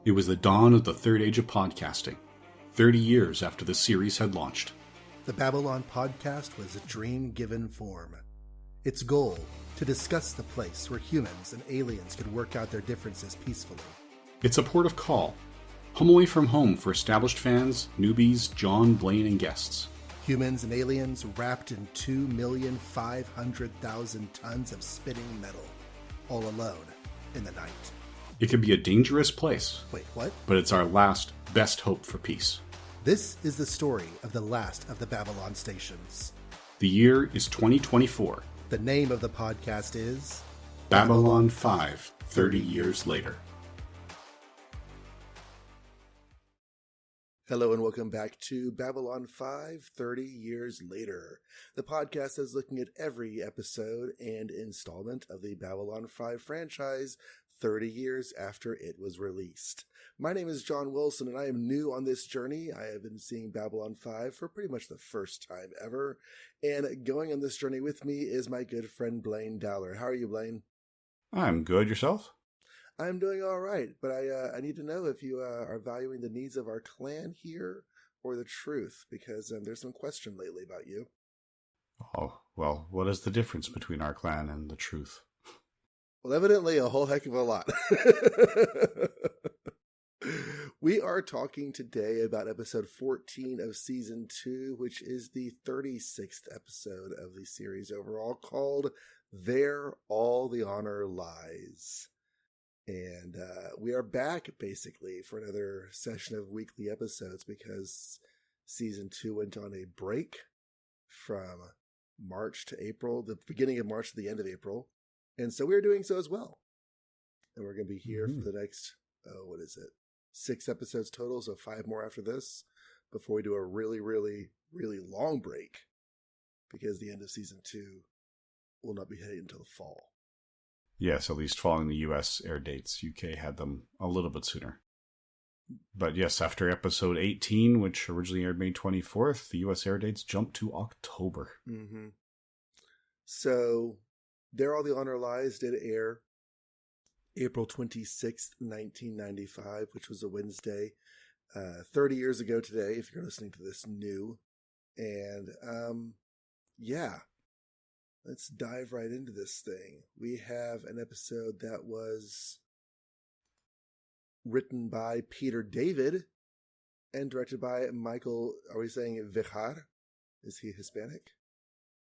It was the dawn of the third age of podcasting, 30 years after the series had launched. The Babylon Podcast was a dream given form. Its goal, to discuss the place where humans and aliens could work out their differences peacefully. It's a port of call, home away from home for established fans, newbies, John, Blaine, and guests. Humans and aliens wrapped in 2,500,000 tons of spinning metal, all alone in the night. It can be a dangerous place. Wait, what? But it's our last, best hope for peace. This is the story of the last of the Babylon stations. The year is 2024. The name of the podcast is Babylon 5, 30 years later. Hello and welcome back to Babylon 5, 30 years later. The podcast is looking at every episode and installment of the Babylon 5 franchise 30 years after it was released. My name is John Wilson and I am new on this journey. I have been seeing Babylon 5 for pretty much the first time ever. And going on this journey with me is my good friend Blaine Dowler. How are you, Blaine? I'm good. Yourself? I'm doing all right, but I need to know if you are valuing the needs of our clan here or the truth, because there's some question lately about you. Oh, well, what is the difference between our clan and the truth? Well, evidently a whole heck of a lot. We are talking today about episode 14 of season 2, which is the 36th episode of the series overall, called There All the Honor Lies. And we are back, basically, for another session of weekly episodes because season 2 went on a break from March to April, the beginning of March to the end of April. And so we're doing so as well. And we're going to be here for the next, 6 episodes total, so 5 more after this, before we do a really, really, really long break, because the end of season 2 will not be hitting until the fall. Yes, at least following the US air dates. UK had them a little bit sooner. But yes, after episode 18, which originally aired May 24th, the US air dates jumped to October. Mm-hmm. So, There All the Honor Lies did air April 26th, 1995, which was a Wednesday, 30 years ago today, if you're listening to this new. And, let's dive right into this thing. We have an episode that was written by Peter David and directed by Michael, are we saying Vijar? Is he Hispanic?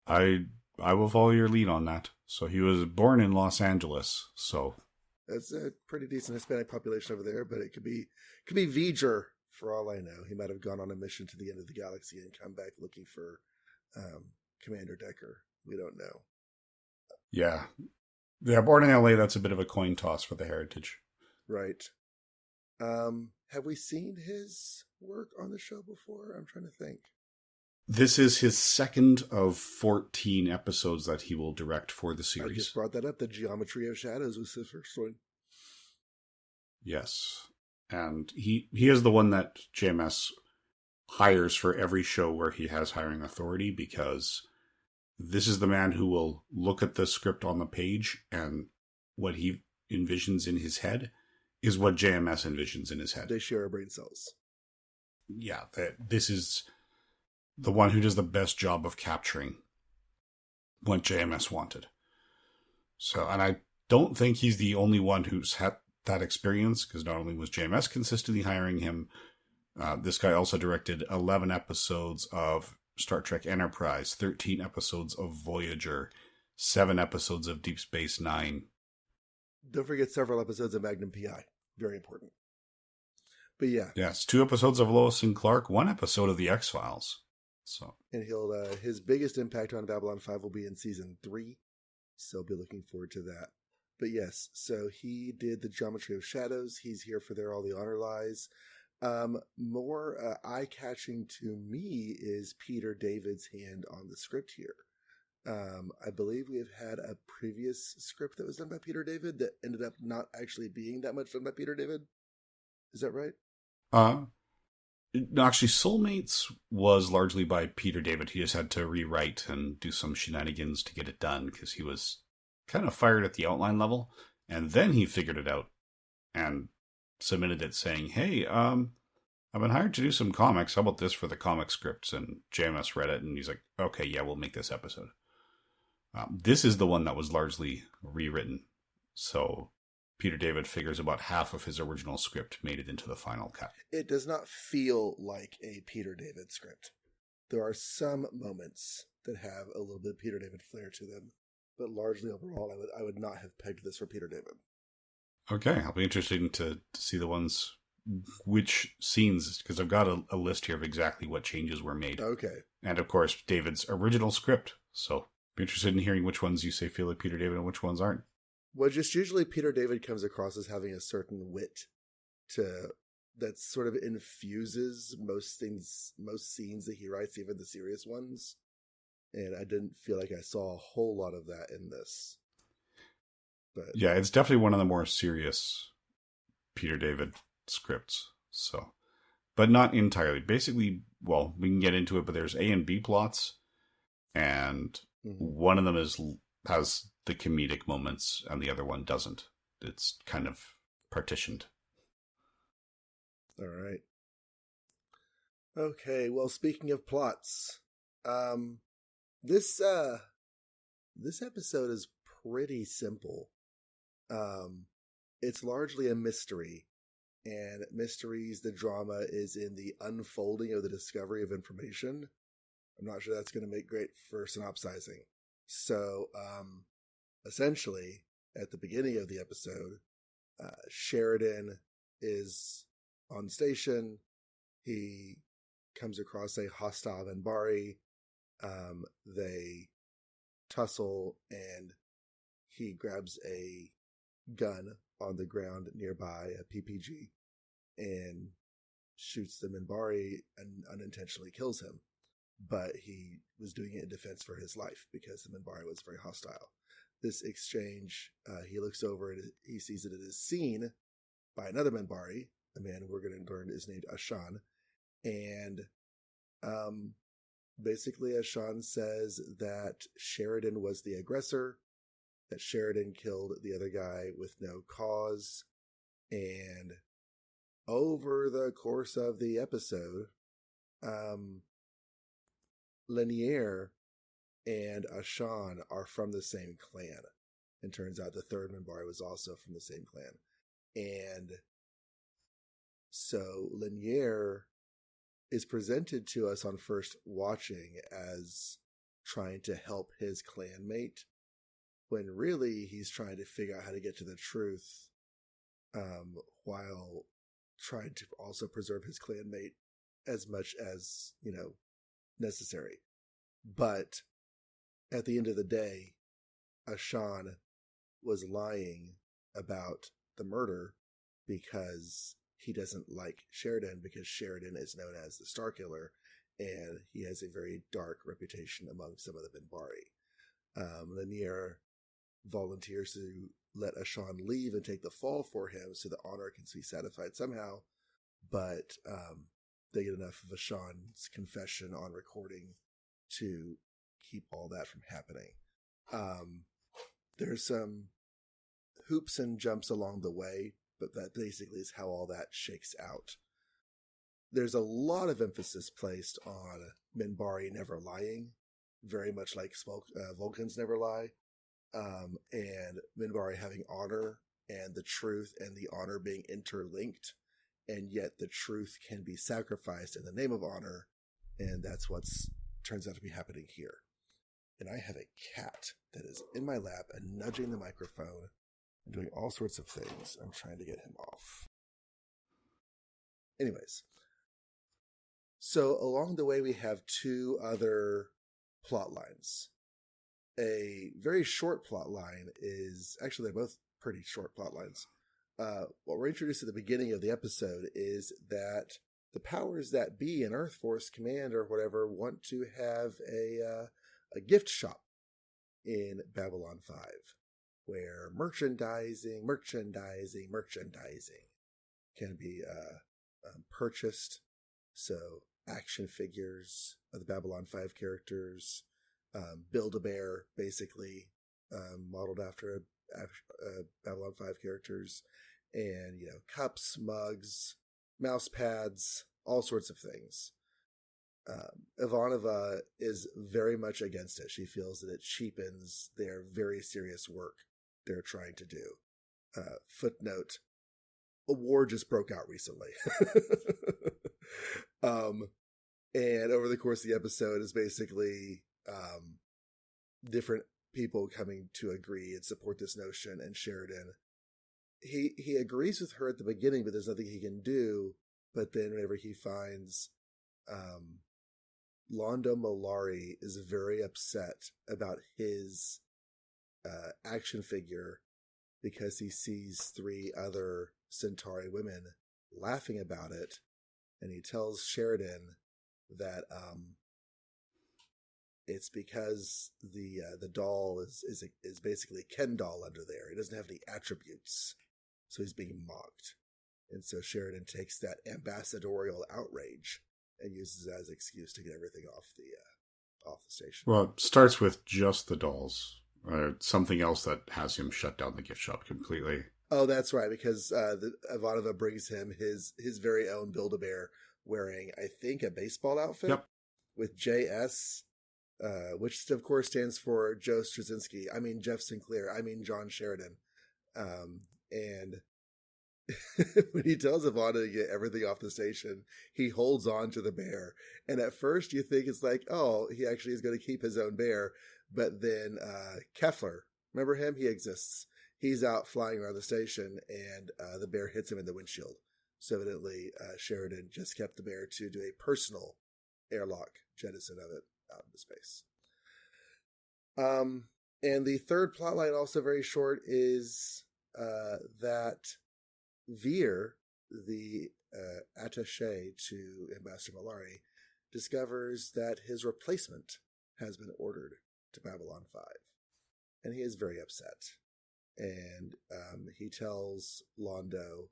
I will follow your lead on that. So he was born in Los Angeles, so... That's a pretty decent Hispanic population over there, but it could be Vijar for all I know. He might have gone on a mission to the end of the galaxy and come back looking for Commander Decker. We don't know. Yeah, born in LA, that's a bit of a coin toss for the heritage. Right. Have we seen his work on the show before? I'm trying to think. This is his second of 14 episodes that he will direct for the series. I just brought that up. The Geometry of Shadows was his first one. Yes. And he is the one that JMS hires for every show where he has hiring authority, because this is the man who will look at the script on the page, and what he envisions in his head is what JMS envisions in his head. They share brain cells. Yeah, this is the one who does the best job of capturing what JMS wanted. So, and I don't think he's the only one who's had that experience, because not only was JMS consistently hiring him, this guy also directed 11 episodes of Star Trek Enterprise, 13 episodes of Voyager, 7 episodes of Deep Space Nine. Don't forget several episodes of Magnum P.I. Very important. But yeah. Yes, 2 episodes of Lois and Clark, 1 episode of The X-Files. So, and he'll his biggest impact on Babylon 5 will be in season 3. So I'll be looking forward to that. But yes, so he did the Geometry of Shadows. He's here for There All the Honor Lies. More eye-catching to me is Peter David's hand on the script here. I believe we have had a previous script that was done by Peter David that ended up not actually being that much done by Peter David. Is that right? Actually, Soulmates was largely by Peter David. He just had to rewrite and do some shenanigans to get it done, because he was kind of fired at the outline level, and then he figured it out and submitted it saying, "Hey, I've been hired to do some comics. How about this for the comic scripts?" And JMS read it, and he's like, "Okay, yeah, we'll make this episode." This is the one that was largely rewritten. So Peter David figures about half of his original script made it into the final cut. It does not feel like a Peter David script. There are some moments that have a little bit of Peter David flair to them, but largely overall, I would not have pegged this for Peter David. Okay, I'll be interested to see the ones, which scenes, because I've got a list here of exactly what changes were made. Okay. And of course, David's original script. So be interested in hearing which ones you say feel like Peter David and which ones aren't. Well, just usually Peter David comes across as having a certain wit that sort of infuses most scenes that he writes, even the serious ones. And I didn't feel like I saw a whole lot of that in this. But yeah, it's definitely one of the more serious Peter David scripts. So, but not entirely. Basically, well, we can get into it, but there's A and B plots, and one of them has the comedic moments, and the other one doesn't. It's kind of partitioned. All right. Okay. Well, speaking of plots, this episode is pretty simple. It's largely a mystery, and mysteries, the drama is in the unfolding of the discovery of information. I'm not sure that's going to make great for synopsizing. So, essentially, at the beginning of the episode, Sheridan is on station. He comes across a hostile Minbari. They tussle, and he grabs a gun on the ground nearby, a PPG, and shoots the Minbari and unintentionally kills him. But he was doing it in defense for his life because the Minbari was very hostile. This exchange, he looks over and he sees that it is seen by another Minbari, a man we're going to learn is named Ashan. And basically Ashan says that Sheridan was the aggressor, that Sheridan killed the other guy with no cause. And over the course of the episode, Lanier and Ashan are from the same clan. And turns out the third Minbari was also from the same clan. And so Lanier is presented to us on first watching as trying to help his clanmate, when really he's trying to figure out how to get to the truth, while trying to also preserve his clanmate as much as, necessary. But at the end of the day, Ashan was lying about the murder because he doesn't like Sheridan, because Sheridan is known as the Star Killer, and he has a very dark reputation among some of the Minbari. Lanier volunteers to let Ashan leave and take the fall for him so the honor can be satisfied somehow, but they get enough of Ashan's confession on recording to keep all that from happening. There's some hoops and jumps along the way, but that basically is how all that shakes out. There's a lot of emphasis placed on Minbari never lying, very much like Vulcans never lie, and Minbari having honor and the truth and the honor being interlinked, and yet the truth can be sacrificed in the name of honor, and that's what's turns out to be happening here. And I have a cat that is in my lap and nudging the microphone and doing all sorts of things. I'm trying to get him off. Anyways, so along the way we have two other plot lines. A very short plot line is, actually they're both pretty short plot lines. What we're introduced at the beginning of the episode is that the powers that be in Earth Force Command or whatever want to have a gift shop in Babylon 5 where merchandising can be purchased. So action figures of the Babylon 5 characters, Build-A-Bear, basically, modeled after Babylon 5 characters, and, cups, mugs, mouse pads, all sorts of things. Ivanova is very much against it. She feels that it cheapens their very serious work they're trying to do. Footnote, a war just broke out recently. And over the course of the episode is basically different people coming to agree and support this notion, and Sheridan, he agrees with her at the beginning, but there's nothing he can do. But then whenever he finds Londo Mollari is very upset about his action figure because he sees 3 other Centauri women laughing about it, and he tells Sheridan that it's because the doll is basically Ken doll under there. He doesn't have any attributes, so he's being mocked. And so Sheridan takes that ambassadorial outrage and uses it as an excuse to get everything off the station. Well, it starts with just the dolls, or something else that has him shut down the gift shop completely. Oh, that's right, because Ivanova brings him his very own Build-A-Bear wearing, I think, a baseball outfit. Yep. With JS, which of course stands for Joe Straczynski. I mean Jeff Sinclair. I mean John Sheridan. And when he tells Ivana to get everything off the station, he holds on to the bear. And at first you think it's like, oh, he actually is going to keep his own bear. But then Kefler, remember him? He exists. He's out flying around the station, and the bear hits him in the windshield. So evidently Sheridan just kept the bear to do a personal airlock jettison of it out into space. And the third plotline, also very short, is that Veer, the attaché to Ambassador Mollari, discovers that his replacement has been ordered to Babylon 5. And he is very upset. And he tells Londo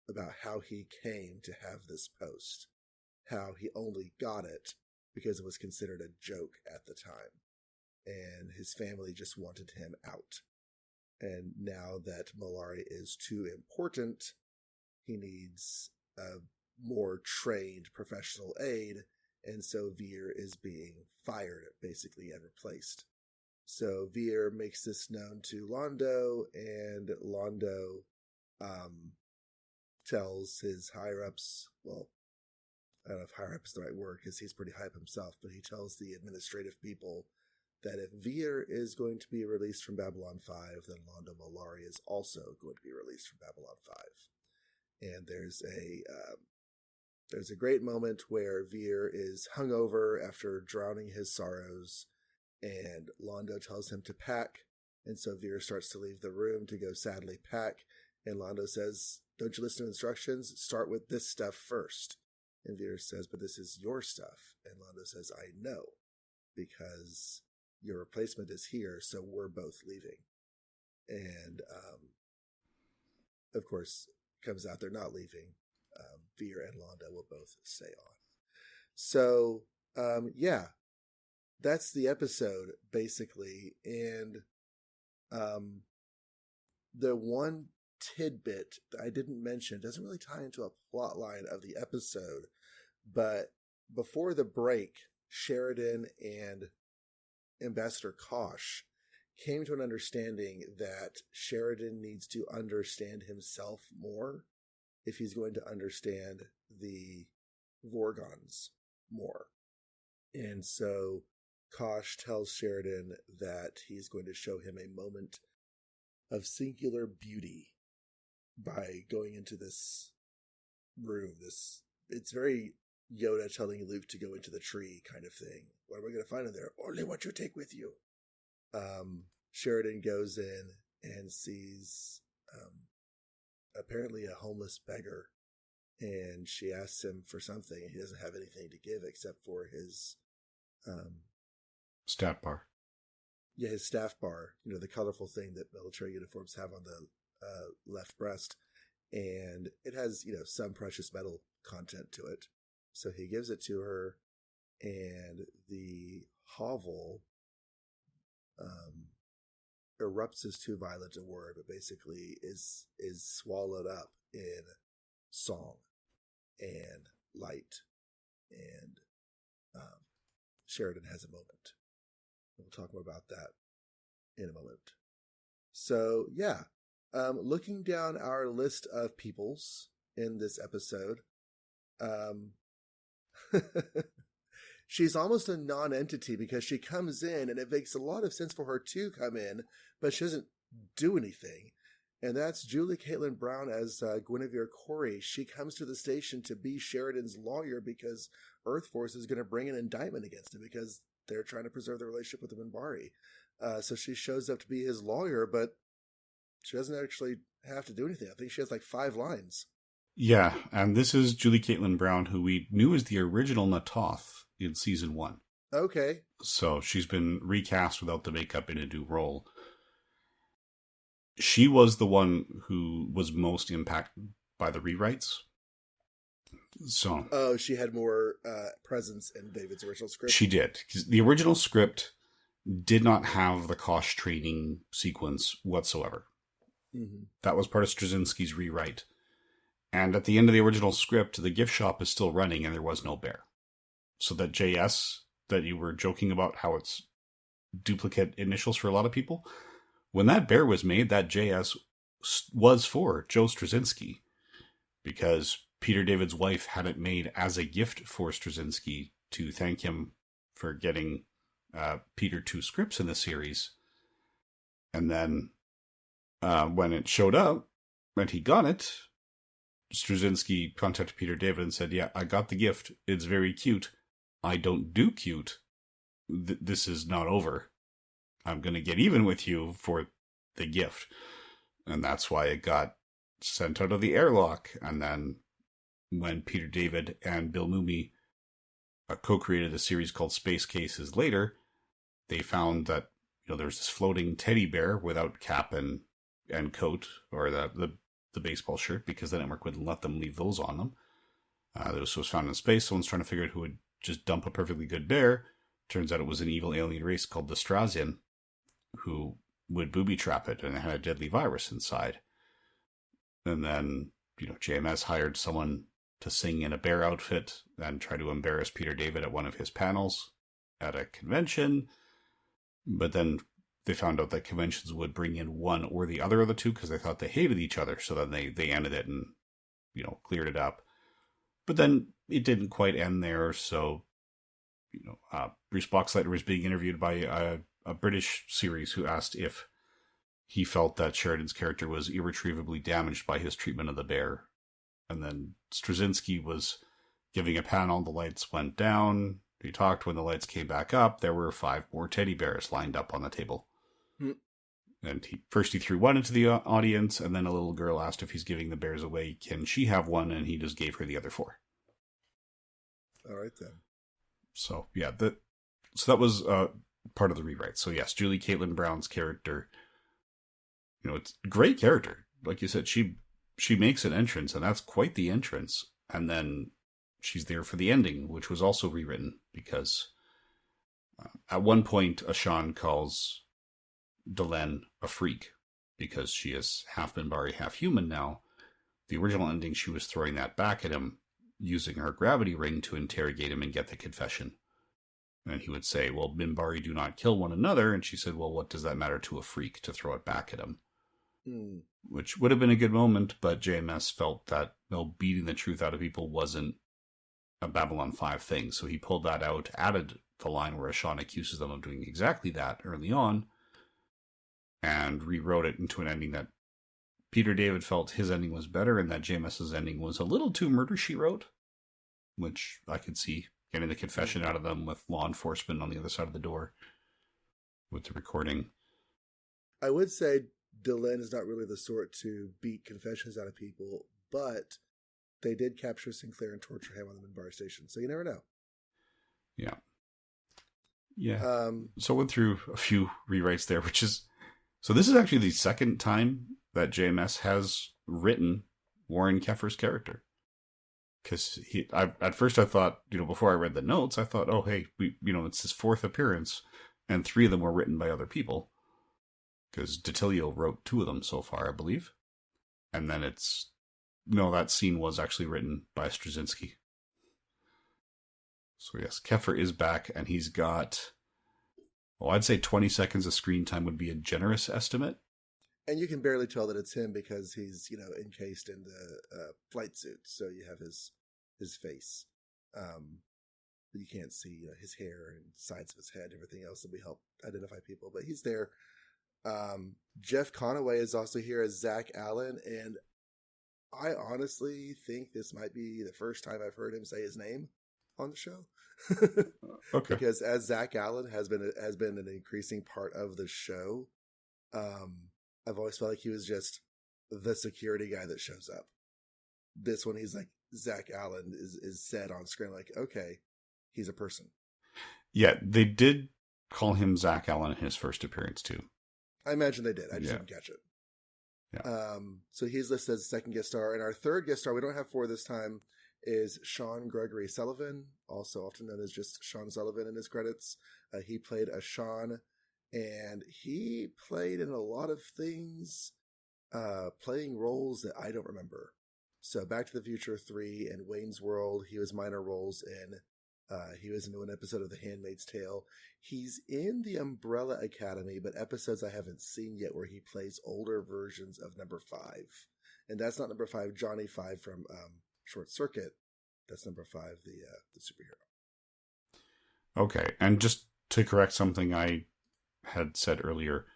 about how he came to have this post, how he only got it because it was considered a joke at the time, and his family just wanted him out. And now that Mollari is too important, he needs a more trained professional aide, and so Veer is being fired, basically, and replaced. So Veer makes this known to Londo, and Londo tells his higher-ups, well, I don't know if higher-up is the right word because he's pretty high up himself, but he tells the administrative people that if Veer is going to be released from Babylon 5, then Londo Mollari is also going to be released from Babylon 5. And there's a great moment where Veer is hungover after drowning his sorrows, and Londo tells him to pack, and so Veer starts to leave the room to go sadly pack, and Londo says, "Don't you listen to instructions? Start with this stuff first." And Veer says, "But this is your stuff." And Londo says, "I know, because your replacement is here, so we're both leaving." And, of course, comes out they're not leaving. Veer and Londo will both stay on. So, yeah, that's the episode, basically. And the one tidbit that I didn't mention doesn't really tie into a plot line of the episode, but before the break, Sheridan and Ambassador Kosh came to an understanding that Sheridan needs to understand himself more if he's going to understand the Vorgons more. And so Kosh tells Sheridan that he's going to show him a moment of singular beauty by going into this room. It's very Yoda telling Luke to go into the tree kind of thing. What am I going to find in there? Only what you take with you. Sheridan goes in and sees apparently a homeless beggar, and she asks him for something. He doesn't have anything to give except for his stat bar. Yeah, his staff bar, the colorful thing that military uniforms have on the left breast. And it has, some precious metal content to it. So he gives it to her, and the hovel erupts is too violent a word, but basically is swallowed up in song and light. And Sheridan has a moment. We'll talk more about that in a moment. So, yeah. Looking down our list of peoples in this episode, she's almost a non-entity because she comes in and it makes a lot of sense for her to come in, but she doesn't do anything. And that's Julie Caitlin Brown as Guinevere Corey. She comes to the station to be Sheridan's lawyer because Earth Force is going to bring an indictment against him because they're trying to preserve the relationship with the Minbari. So she shows up to be his lawyer, but she doesn't actually have to do anything. I think she has like 5 lines. Yeah, and this is Julie Caitlin Brown, who we knew as the original Na'Toth in season 1. Okay. So she's been recast without the makeup in a new role. She was the one who was most impacted by the rewrites. So, oh, she had more presence in David's original script? She did. 'Cause the original script did not have the Kosh training sequence whatsoever. Mm-hmm. That was part of Straczynski's rewrite. And at the end of the original script, the gift shop is still running and there was no bear. So that JS that you were joking about, how it's duplicate initials for a lot of people, when that bear was made, that JS was for Joe Straczynski, because Peter David's wife had it made as a gift for Straczynski to thank him for getting Peter 2 scripts in the series. And then when it showed up and he got it, Straczynski contacted Peter David and said, yeah, I got the gift. It's very cute. I don't do cute. This is not over. I'm going to get even with you for the gift. And that's why it got sent out of the airlock. And then when Peter David and Bill Mumy co-created a series called Space Cases later, they found that there's this floating teddy bear without cap and coat, or the baseball shirt, because the network wouldn't let them leave those on them. This was found in space. Someone's trying to figure out who would just dump a perfectly good bear. Turns out it was an evil alien race called the Strazian, who would booby trap it, and it had a deadly virus inside. And then, JMS hired someone to sing in a bear outfit and try to embarrass Peter David at one of his panels at a convention. But then they found out that conventions would bring in one or the other of the two because they thought they hated each other. So then they ended it and, cleared it up. But then it didn't quite end there. So, Bruce Boxleitner was being interviewed by a British series who asked if he felt that Sheridan's character was irretrievably damaged by his treatment of the bear. And then Straczynski was giving a panel. The lights went down. He talked. When the lights came back up, there were 5 more teddy bears lined up on the table. And he threw one into the audience, and then a little girl asked if he's giving the bears away, can she have one? And he just gave her the other 4. All right, then. So, yeah, that was part of the rewrite. So, yes, Julie Caitlin Brown's character, it's a great character. Like you said, she makes an entrance, and that's quite the entrance. And then she's there for the ending, which was also rewritten, because at one point, Ashan calls Delenn a freak because she is half Minbari, half human now. The original ending, she was throwing that back at him, using her gravity ring to interrogate him and get the confession. And he would say, well, Minbari do not kill one another. And she said, well, what does that matter to a freak, to throw it back at him? Which would have been a good moment, but JMS felt that beating the truth out of people wasn't a Babylon 5 thing. So he pulled that out, added the line where Ashan accuses them of doing exactly that early on, and rewrote it into an ending that Peter David felt his ending was better, and that JMS's ending was a little too Murder, She Wrote, which I could see getting the confession out of them with law enforcement on the other side of the door with the recording. I would say Delenn is not really the sort to beat confessions out of people, but they did capture Sinclair and torture him on the Minbari station, so you never know. Yeah. Yeah. So I went through a few rewrites there, so this is actually the second time that JMS has written Warren Keffer's character. Because at first I thought, before I read the notes, I thought, oh, hey, it's his 4th appearance, and 3 of them were written by other people. because DiTilio wrote 2 of them so far, I believe. And then that scene was actually written by Straczynski. So yes, Keffer is back, and he's got, I'd say 20 seconds of screen time would be a generous estimate. And you can barely tell that it's him because he's, encased in the flight suit. So you have his face. But you can't see his hair and sides of his head, everything else that we help identify people. But he's there. Jeff Conaway is also here as Zach Allen. And I honestly think this might be the first time I've heard him say his name on the show. Okay. Because as Zach Allen has been an increasing part of the show, I've always felt like he was just the security guy that shows up. This one, he's like, Zach Allen is said on screen, like, okay, he's a person. Yeah, they did call him Zach Allen in his first appearance too. I imagine they did. I just didn't catch it. Yeah. So he's listed as a second guest star. And our third guest star, we don't have 4 this time, is Sean Gregory Sullivan, also often known as just Sean Sullivan in his credits. He played a Sean, and he played in a lot of things, playing roles that I don't remember. So Back to the Future 3 and Wayne's World, he was minor roles in. He was in an episode of The Handmaid's Tale. He's in The Umbrella Academy, but episodes I haven't seen yet where he plays older versions of Number 5. And that's not Number 5, Johnny 5 from Short Circuit. That's Number 5, the superhero. Okay, and just to correct something I had said earlier,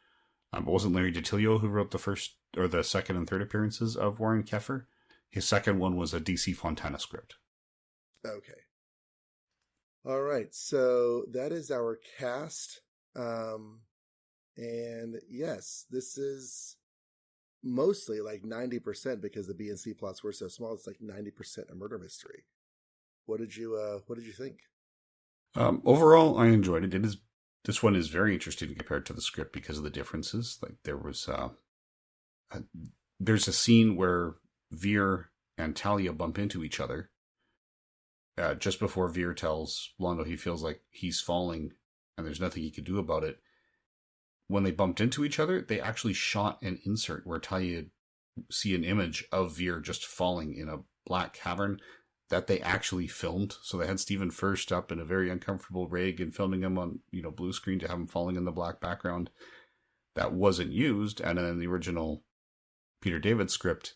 it wasn't Larry DiTilio who wrote the second and third appearances of Warren Keffer. His second one was a DC Fontana script. Okay. All right, so that is our cast. And yes, this is mostly like 90% because the B and C plots were so small. It's like 90% a murder mystery. What did you think? Overall, I enjoyed it. This one is very interesting compared to the script because of the differences. Like there's a scene where Veer and Talia bump into each other. Just before Veer tells Londo he feels like he's falling and there's nothing he can do about it. When they bumped into each other, they actually shot an insert where Talia see an image of Veer just falling in a black cavern that they actually filmed. So they had Stephen Furst up in a very uncomfortable rig and filming him on, blue screen to have him falling in the black background. That wasn't used. And then in the original Peter David script,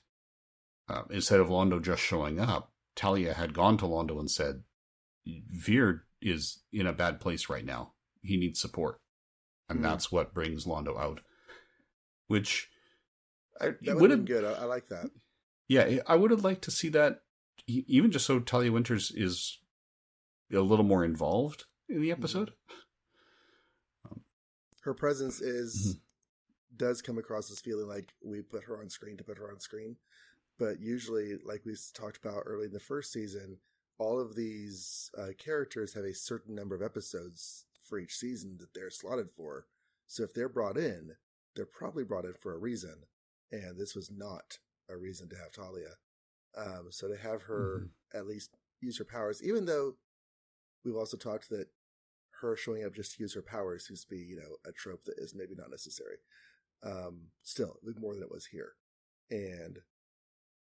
instead of Londo just showing up, Talia had gone to Londo and said, Veer is in a bad place right now. He needs support. And that's what brings Londo out. Which that would have been good. I like that. Yeah, I would have liked to see that, even just so Talia Winters is a little more involved in the episode. Her presence does come across as feeling like we put her on screen to put her on screen. But usually, like we talked about early in the first season, all of these characters have a certain number of episodes for each season that they're slotted for. So if they're brought in, they're probably brought in for a reason. And this was not a reason to have Talia. So to have her at least use her powers, even though we've also talked that her showing up just to use her powers seems to be, a trope that is maybe not necessary. Still, it was more than it was here. And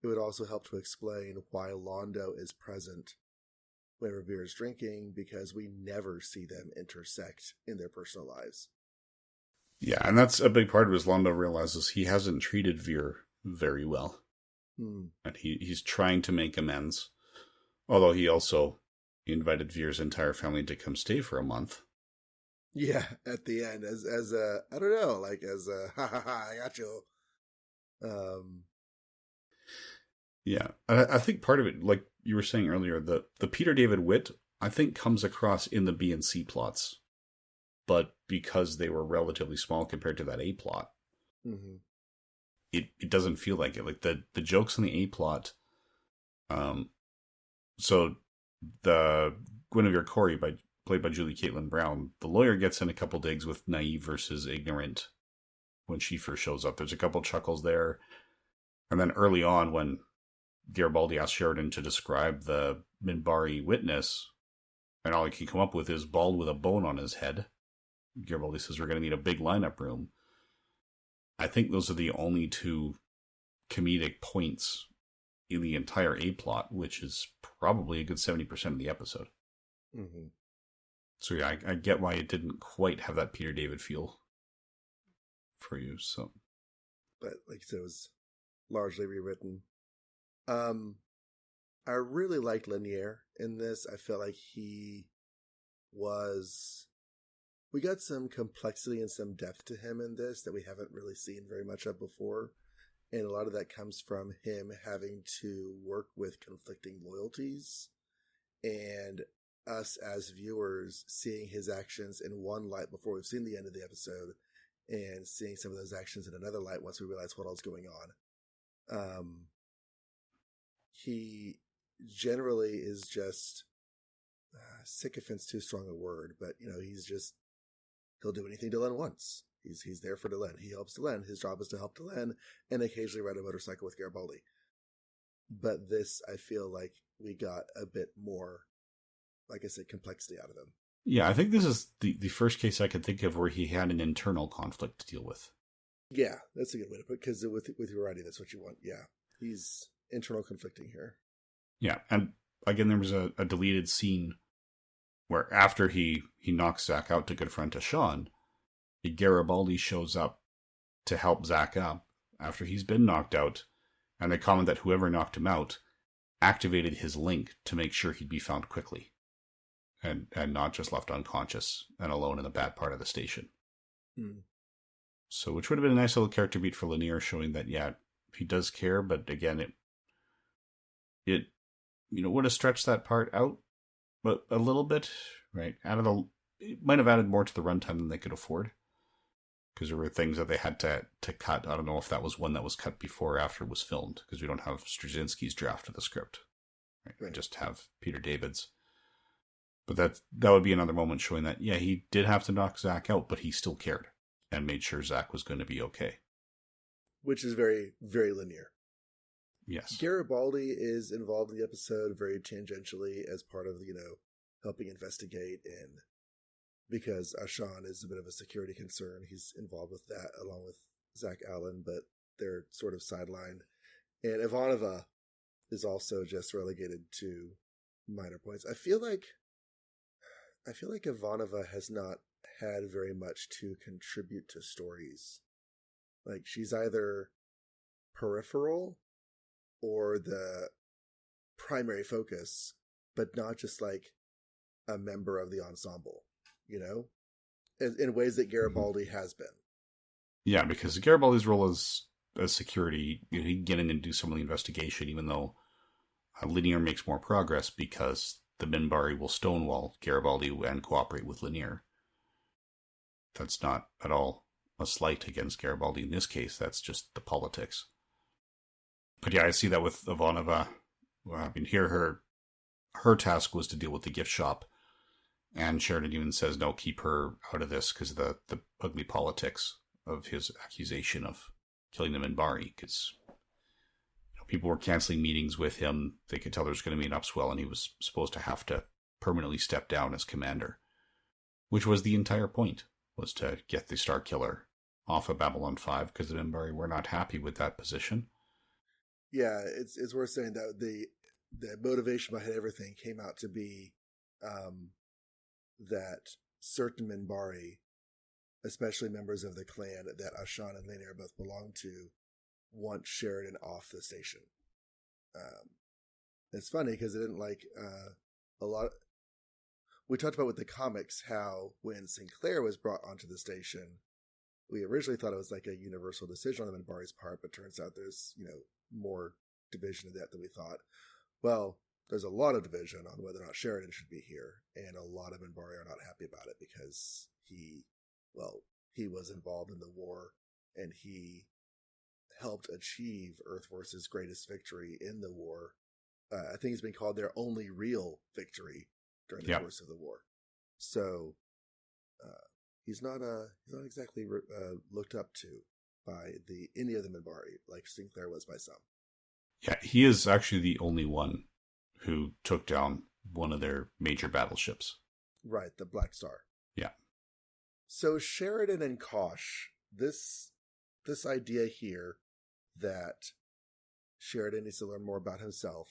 it would also help to explain why Londo is present whenever Veer is drinking, because we never see them intersect in their personal lives. Yeah, and that's a big part of it, is Londo realizes he hasn't treated Veer very well. And he's trying to make amends. Although he also invited Veer's entire family to come stay for a month. Yeah, at the end, as a, I don't know, like as a, I got you. Yeah, I think part of it, like you were saying earlier, the Peter David wit, I think, comes across in the B and C plots. But because they were relatively small compared to that A plot, it doesn't feel like it. Like the jokes in the A plot, so the Guinevere Corey, played by Julie Caitlin Brown, the lawyer gets in a couple digs with naive versus ignorant when she first shows up. There's a couple chuckles there. And then early on, when Garibaldi asks Sheridan to describe the Minbari witness, and all he can come up with is bald with a bone on his head, Garibaldi says, we're going to need a big lineup room. I think those are the only two comedic points in the entire A-plot, which is probably a good 70% of the episode. Mm-hmm. So yeah, I get why it didn't quite have that Peter David feel for you. So, but like you said, it was largely rewritten. I really liked Lanier in this. I felt like he was. We got some complexity and some depth to him in this that we haven't really seen very much of before. And a lot of that comes from him having to work with conflicting loyalties and us as viewers seeing his actions in one light before we've seen the end of the episode and seeing some of those actions in another light once we realize what all's going on. He generally is just sycophant's too strong a word, but he'll do anything Delenn wants. He's there for Delenn. He helps Delenn. His job is to help Delenn and occasionally ride a motorcycle with Garibaldi. But this, I feel like we got a bit more, like I said, complexity out of him. Yeah, I think this is the first case I could think of where he had an internal conflict to deal with. Yeah, that's a good way to put it, because with your writing, that's what you want. Yeah, he's internal conflicting here. Yeah, and again, there was a deleted scene where after he knocks Zach out to confront Ashawn, Garibaldi shows up to help Zach up after he's been knocked out, and they comment that whoever knocked him out activated his link to make sure he'd be found quickly and not just left unconscious and alone in the bad part of the station. So, which would have been a nice little character beat for Lanier, showing that, yeah, he does care, but again, it would have stretched that part out but a little bit, right? It might have added more to the runtime than they could afford, because there were things that they had to cut. I don't know if that was one that was cut before or after it was filmed, because we don't have Straczynski's draft of the script. Right? We just have Peter David's. But that would be another moment showing that, yeah, he did have to knock Zach out, but he still cared and made sure Zach was going to be okay. Which is very, very linear. Yes. Garibaldi is involved in the episode very tangentially as part of, helping investigate, and because Ashawn is a bit of a security concern, he's involved with that along with Zach Allen, but they're sort of sidelined. And Ivanova is also just relegated to minor points. I feel like Ivanova has not had very much to contribute to stories. Like, she's either peripheral or the primary focus, but not just like a member of the ensemble, in ways that Garibaldi has been. Yeah, because Garibaldi's role as security, he can get in and do some of the investigation, even though Lanier makes more progress because the Minbari will stonewall Garibaldi and cooperate with Lanier. That's not at all a slight against Garibaldi in this case. That's just the politics. But yeah, I see that with Ivanova. I mean, here her task was to deal with the gift shop, and Sheridan even says, no, keep her out of this because of the ugly politics of his accusation of killing the Minbari, because people were canceling meetings with him. They could tell there was going to be an upswell, and he was supposed to have to permanently step down as commander, which was the entire point, was to get the Star Killer off of Babylon 5, because the Minbari were not happy with that position. Yeah, it's worth saying that the motivation behind everything came out to be that certain Minbari, especially members of the clan that Ashawn and Lanier both belong to, want Sheridan off the station. It's funny because it didn't like a lot. We talked about with the comics how when Sinclair was brought onto the station, we originally thought it was like a universal decision on the Minbari's part, but turns out there's more division of that than we thought. Well, there's a lot of division on whether or not Sheridan should be here, and a lot of Minbari are not happy about it because he was involved in the war, and he helped achieve Earthforce's greatest victory in the war. I think it's been called their only real victory during the course of the war. So he's not exactly looked up to by any of the Minbari like Sinclair was by some. Yeah, he is actually the only one who took down one of their major battleships. Right, the Black Star. Yeah. So Sheridan and Kosh, this this idea here that Sheridan needs to learn more about himself,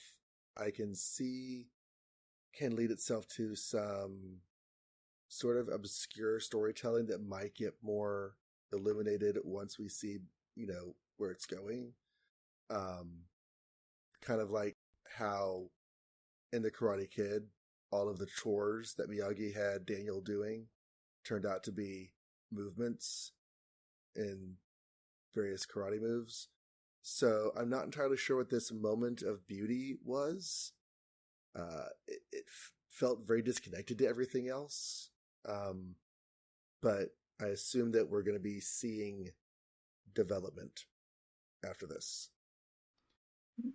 I can see can lead itself to some sort of obscure storytelling that might get more illuminated once we see, where it's going. Kind of like how in The Karate Kid, all of the chores that Miyagi had Daniel doing turned out to be movements in various karate moves. So I'm not entirely sure what this moment of beauty was. It felt very disconnected to everything else. But I assume that we're going to be seeing development after this.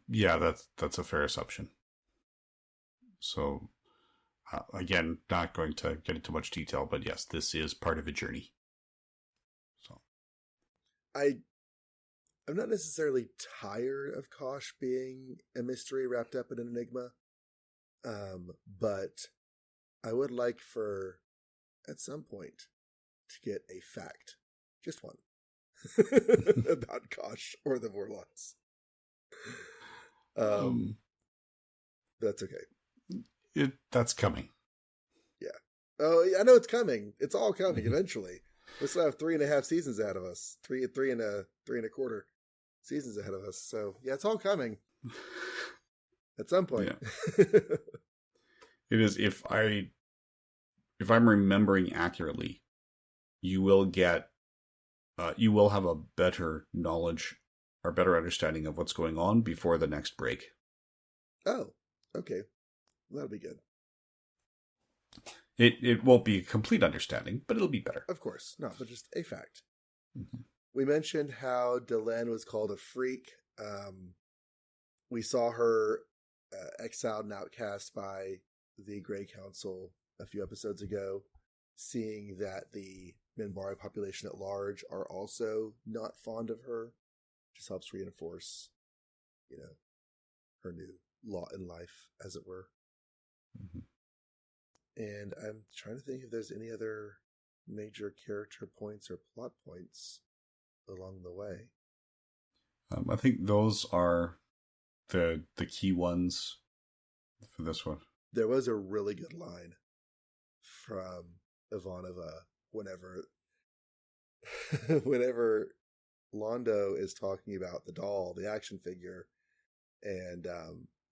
Yeah, that's a fair assumption. So, again, not going to get into much detail, but yes, this is part of a journey. So, I'm not necessarily tired of Kosh being a mystery wrapped up in an enigma, but I would like for, at some point, to get a fact, just one, about Kosh or the Vorlots. That's okay. That's coming. Yeah. Oh, I know it's coming. It's all coming eventually. We still have 3.5 seasons ahead of us. Three and a quarter seasons ahead of us. So yeah, it's all coming at some point. Yeah. It is. If I'm remembering accurately, you will have a better knowledge or better understanding of what's going on before the next break. Oh, okay. That'll be good. It won't be a complete understanding, but it'll be better. Of course. No, but just a fact. Mm-hmm. We mentioned how Delenn was called a freak. We saw her exiled and outcast by the Grey Council a few episodes ago, seeing that the Minbari population at large are also not fond of her. Just helps reinforce, her new lot in life, as it were. Mm-hmm. And I'm trying to think if there's any other major character points or plot points along the way. I think those are the key ones for this one. There was a really good line from Ivanova whenever Londo is talking about the doll, the action figure, and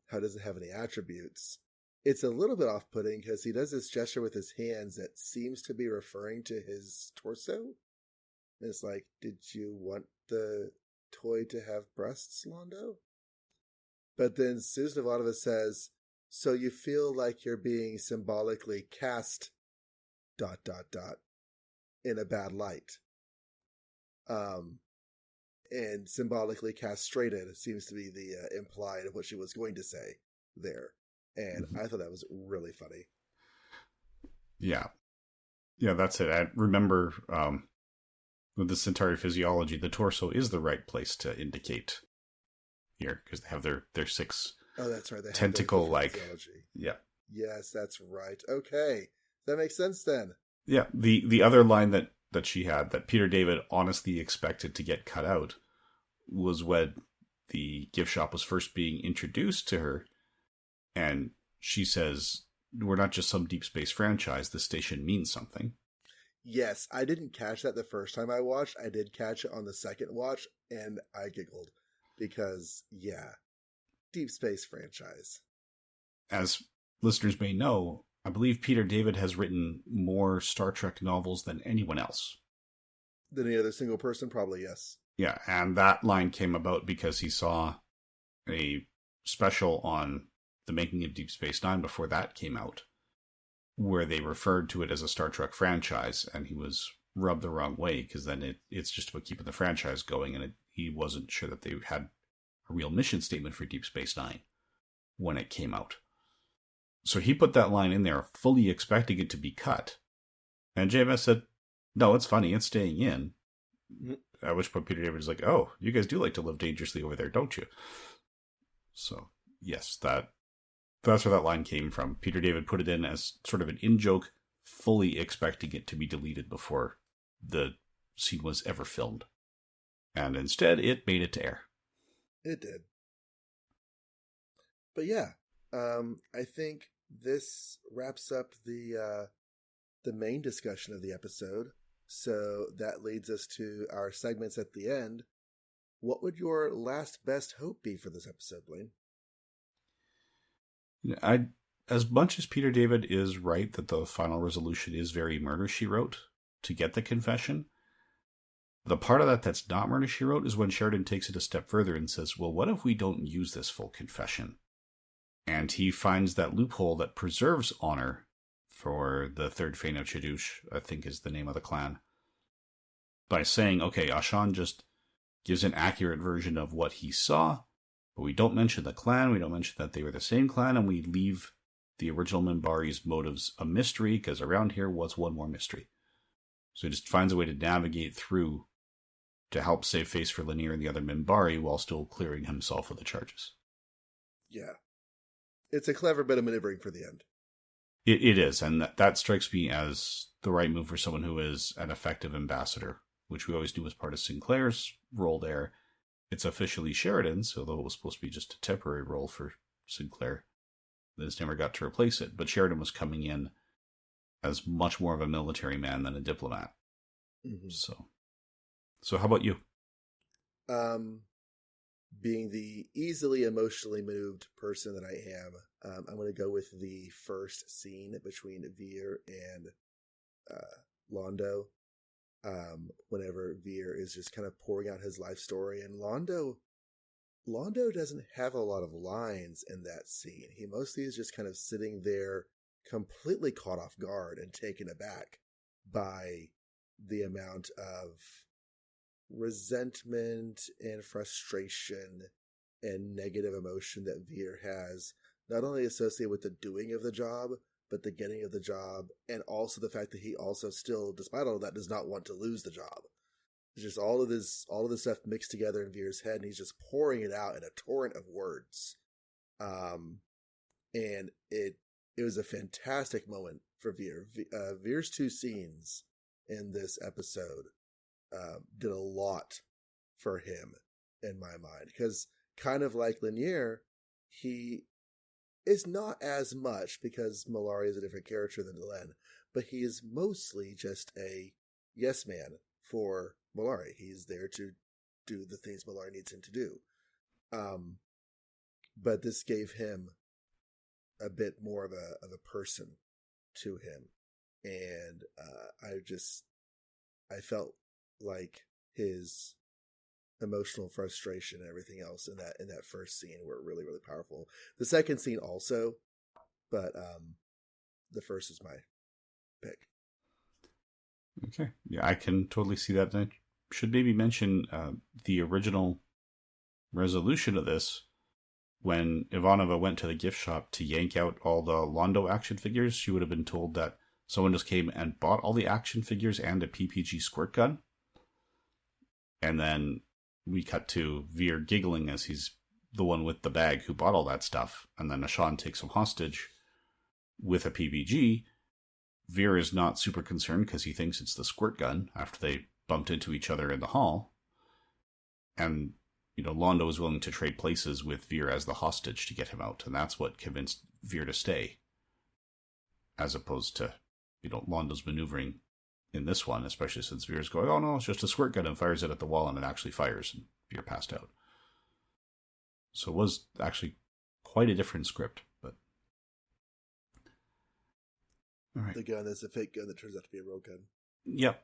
how it doesn't have any attributes. It's a little bit off-putting because he does this gesture with his hands that seems to be referring to his torso. And it's like, did you want the toy to have breasts, Londo? But then Susan Ivanova says, so you feel like you're being symbolically cast ... in a bad light. And symbolically castrated seems to be the implied of what she was going to say there. And I thought that was really funny. Yeah. Yeah, that's it. I remember with the Centauri physiology, the torso is the right place to indicate here because they have their 6 that's right. They tentacle like physiology. Yeah. Yes, that's right. Okay. That makes sense then. Yeah. The other line that she had that Peter David honestly expected to get cut out was when the gift shop was first being introduced to her. And she says, we're not just some Deep Space franchise. The station means something. Yes, I didn't catch that the first time I watched. I did catch it on the second watch, and I giggled. Because, yeah, Deep Space franchise. As listeners may know, I believe Peter David has written more Star Trek novels than anyone else. Than any other single person? Probably, yes. Yeah, and that line came about because he saw a special on the making of Deep Space Nine before that came out, where they referred to it as a Star Trek franchise, and he was rubbed the wrong way because then it's just about keeping the franchise going, and he wasn't sure that they had a real mission statement for Deep Space Nine when it came out. So he put that line in there, fully expecting it to be cut, and JMS said, "No, it's funny, it's staying in." Mm-hmm. At which point Peter David was like, "Oh, you guys do like to live dangerously over there, don't you?" So yes, that's where that line came from. Peter David put it in as sort of an in-joke, fully expecting it to be deleted before the scene was ever filmed. And instead, it made it to air. It did. But yeah, I think this wraps up the main discussion of the episode. So that leads us to our segments at the end. What would your last best hope be for this episode, Blaine? As much as Peter David is right that the final resolution is very Murder, She Wrote to get the confession, the part of that that's not Murder, She Wrote is when Sheridan takes it a step further and says, well, what if we don't use this full confession? And he finds that loophole that preserves honor for the third Fane of Chidouche, I think is the name of the clan, by saying, okay, Ashan just gives an accurate version of what he saw, but we don't mention the clan, we don't mention that they were the same clan, and we leave the original Minbari's motives a mystery, because around here was one more mystery. So he just finds a way to navigate through to help save face for Lennier and the other Minbari while still clearing himself of the charges. Yeah. It's a clever bit of maneuvering for the end. It is, and that strikes me as the right move for someone who is an effective ambassador, which we always knew was part of Sinclair's role there. It's officially Sheridan's, although it was supposed to be just a temporary role for Sinclair. This never got to replace it, but Sheridan was coming in as much more of a military man than a diplomat. Mm-hmm. So how about you? Being the easily emotionally moved person that I am, I'm going to go with the first scene between Vir and Londo. Whenever Vir is just kind of pouring out his life story, and Londo doesn't have a lot of lines in that scene. He mostly is just kind of sitting there completely caught off guard and taken aback by the amount of resentment and frustration and negative emotion that Vir has, not only associated with the doing of the job, but the getting of the job, and also the fact that he also still, despite all of that, does not want to lose the job. It's just all of this stuff mixed together in Vir's head, and he's just pouring it out in a torrent of words. And it was a fantastic moment for Vir. Vir's two scenes in this episode did a lot for him in my mind, because kind of like Lennier, he is not as much, because Mollari is a different character than Delenn, but he is mostly just a yes man for Mollari. He's there to do the things Mollari needs him to do. But this gave him a bit more of a person to him, and I felt like his emotional frustration and everything else in that first scene were really, really powerful. The second scene also, but the first is my pick. Okay, yeah, I can totally see that. I should maybe mention the original resolution of this. When Ivanova went to the gift shop to yank out all the Londo action figures, she would have been told that someone just came and bought all the action figures and a PPG squirt gun. And then we cut to Vir giggling as he's the one with the bag who bought all that stuff. And then Ashan takes him hostage with a PPG. Vir is not super concerned because he thinks it's the squirt gun after they bumped into each other in the hall. And, Londo is willing to trade places with Vir as the hostage to get him out. And that's what convinced Vir to stay. As opposed to, Londo's maneuvering in this one, especially since Vir's going, oh no, it's just a squirt gun, and fires it at the wall, and it actually fires, and Vir passed out. So it was actually quite a different script, but... All right. The gun is a fake gun that turns out to be a real gun. Yep.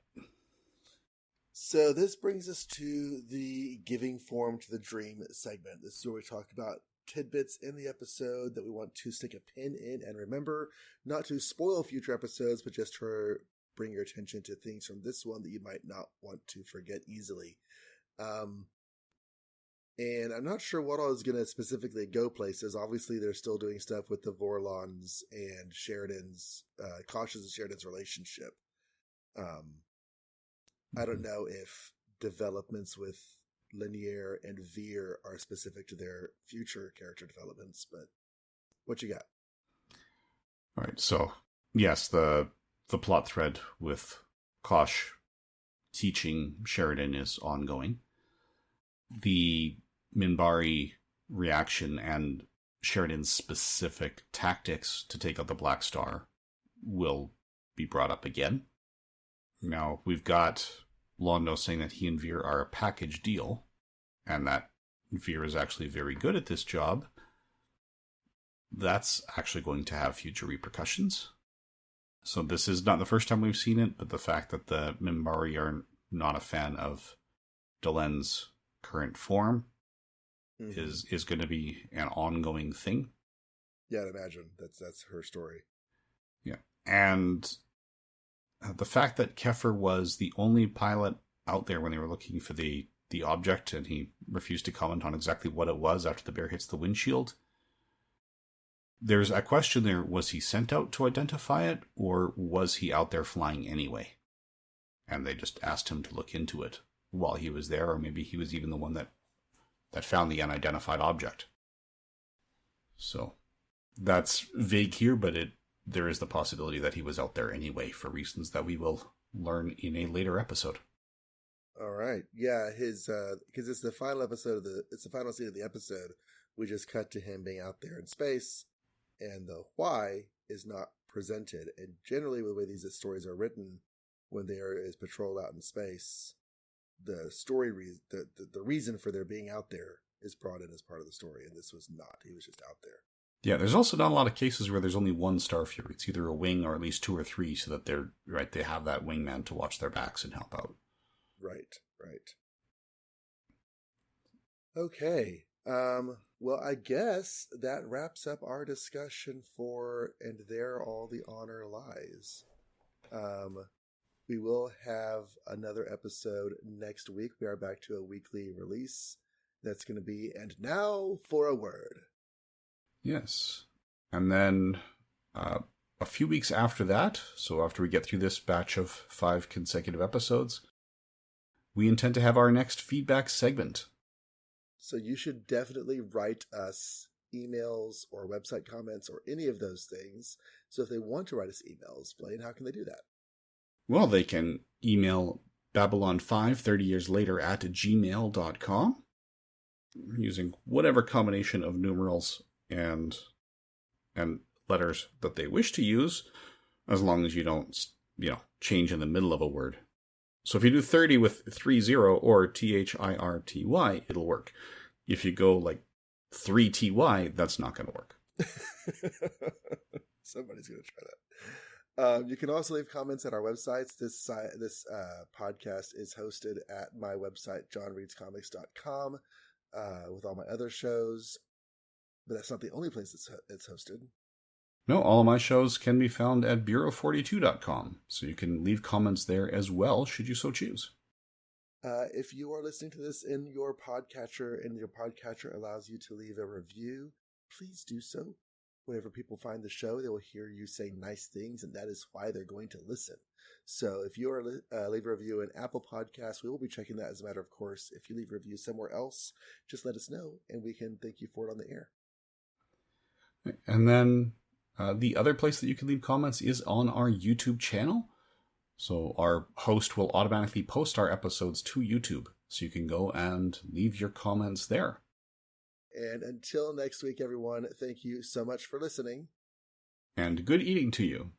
So this brings us to the giving form to the dream segment. This is where we talk about tidbits in the episode that we want to stick a pin in, and remember not to spoil future episodes, but just to bring your attention to things from this one that you might not want to forget easily. And I'm not sure what all is going to specifically go places. Obviously, they're still doing stuff with the Vorlons and Sheridan's, Kosh's and Sheridan's relationship. I don't know if developments with Lennier and Vir are specific to their future character developments, but what you got? All right, so yes, the plot thread with Kosh teaching Sheridan is ongoing. the Minbari reaction and Sheridan's specific tactics to take out the Black Star will be brought up again. Now, we've got Londo saying that he and Veer are a package deal, and that Veer is actually very good at this job. That's actually going to have future repercussions. So this is not the first time we've seen it, but the fact that the Minbari are not a fan of Delen's current form is going to be an ongoing thing. Yeah, I'd imagine that's her story. Yeah, and the fact that Kefir was the only pilot out there when they were looking for the object, and he refused to comment on exactly what it was after the bear hits the windshield. There's a question there: was he sent out to identify it, or was he out there flying anyway? And they just asked him to look into it while he was there, or maybe he was even the one that found the unidentified object. So that's vague here, but there is the possibility that he was out there anyway for reasons that we will learn in a later episode. All right. Yeah, his because it's the final episode it's the final scene of the episode. We just cut to him being out there in space, and the why is not presented. And generally, the way these stories are written, when there is patrol out in space, the story the reason for their being out there is brought in as part of the story, and this was not. He was just out there. Yeah, there's also not a lot of cases where there's only one Starfury. It's either a wing or at least two or three, so that they have that wingman to watch their backs and help out. Right. Okay. Well, I guess that wraps up our discussion for And There All the Honor Lies. We will have another episode next week. We are back to a weekly release. That's going to be And Now for a Word. Yes. And then a few weeks after that, so after we get through this batch of 5 consecutive episodes, we intend to have our next feedback segment. So you should definitely write us emails or website comments or any of those things. So if they want to write us emails, Blaine, how can they do that? Well, they can email Babylon5 30 years later at gmail.com using whatever combination of numerals and letters that they wish to use, as long as you don't, change in the middle of a word. So if you do 30 with 30 or THIRTY, it'll work. If you go like 3TY, that's not going to work. Somebody's going to try that. You can also leave comments at our websites. This podcast is hosted at my website, johnreadscomics.com, with all my other shows. But that's not the only place it's hosted. No, all of my shows can be found at Bureau42.com, so you can leave comments there as well, should you so choose. If you are listening to this in your podcatcher and your podcatcher allows you to leave a review, please do so. Whenever people find the show, they will hear you say nice things, and that is why they're going to listen. So if you are leave a review in Apple Podcasts, we will be checking that as a matter of course. If you leave a review somewhere else, just let us know, and we can thank you for it on the air. And then the other place that you can leave comments is on our YouTube channel. So our host will automatically post our episodes to YouTube, so you can go and leave your comments there. And until next week, everyone, thank you so much for listening. And good eating to you.